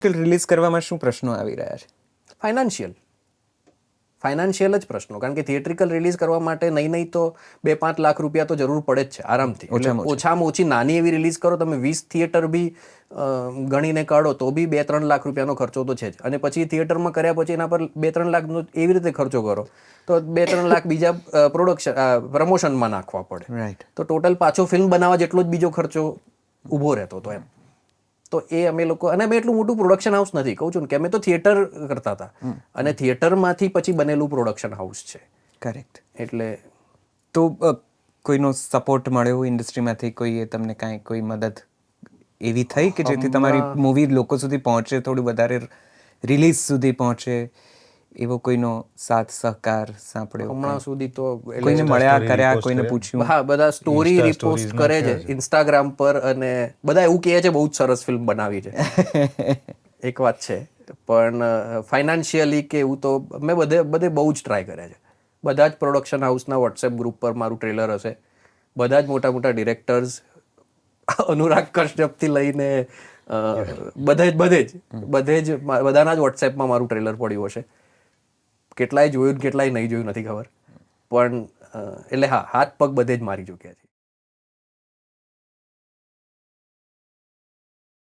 Release કરવામાં શું પ્રશ્નો આવી રહ્યા છે? ફાઇનાન્શિયલ જ પ્રશ્નો, કારણ કે થિયેટ્રિકલ રિલીઝ કરવા માટે નહીં તો 2-5 લાખ રૂપિયા તો જરૂર પડે જ છે આરામથી. એટલે ઓછામાં ઓછી નાની એવી રિલીઝ કરો તમે, 20 થિયેટર બી ગણીને કાઢો તો બી 2-3 લાખ રૂપિયાનો ખર્ચો તો છે જ. અને પછી થિયેટરમાં કર્યા પછી એના પર 2-3 લાખનો એવી રીતે ખર્ચો કરો તો 2-3 લાખ બીજા પ્રમોશનમાં નાખવા પડે. રાઈટ. તો ટોટલ પાછો ફિલ્મ બનાવવા જેટલો જ બીજો ખર્ચો ઊભો રહેતો હતો એમ. તો એ અમે લોકો, અને અમે એટલું મોટું પ્રોડક્શન હાઉસ નથી, કહું છું ને કે અમે તો થિયેટર કરતા હતા અને થિયેટરમાંથી પછી બનેલું પ્રોડક્શન હાઉસ છે. કરેક્ટ. એટલે તો કોઈનો સપોર્ટ મળ્યો ઇન્ડસ્ટ્રીમાંથી? કોઈએ તમને કાંઈ કોઈ મદદ એવી થઈ કે જેથી તમારી મૂવી લોકો સુધી પહોંચે, થોડું વધારે રિલીઝ સુધી પહોંચે, એવો કોઈનો સાથ સહકાર સાંપડ્યો? હમણાં સુધી તો કોઈને મળ્યા કર્યા, કોઈને પૂછ્યું? હા, બધા સ્ટોરી રિપોસ્ટ કરે છે ઇન્સ્ટાગ્રામ પર અને બધા એવું કહે છે બહુ જ સરસ ફિલ્મ બનાવી છે. એક વાત છે, પણ ફાઇનાન્શિયલી કે એવું તો મેં બધે બહુ જ ટ્રાય કર્યા છે. બધા જ પ્રોડક્શન હાઉસના વોટ્સએપ ગ્રુપ પર મારું ટ્રેલર હશે. બધા જ મોટા મોટા ડિરેક્ટર્સ, અનુરાગ કશ્યપથી લઈને બધાના જ વોટ્સએપમાં મારું ટ્રેલર પડ્યું હશે. કેટલાય જોયું કેટલાય નહીં જોયું નથી ખબર, પણ એટલે હા, હાથ પગ બધે જ મારી ચૂક્યા છે.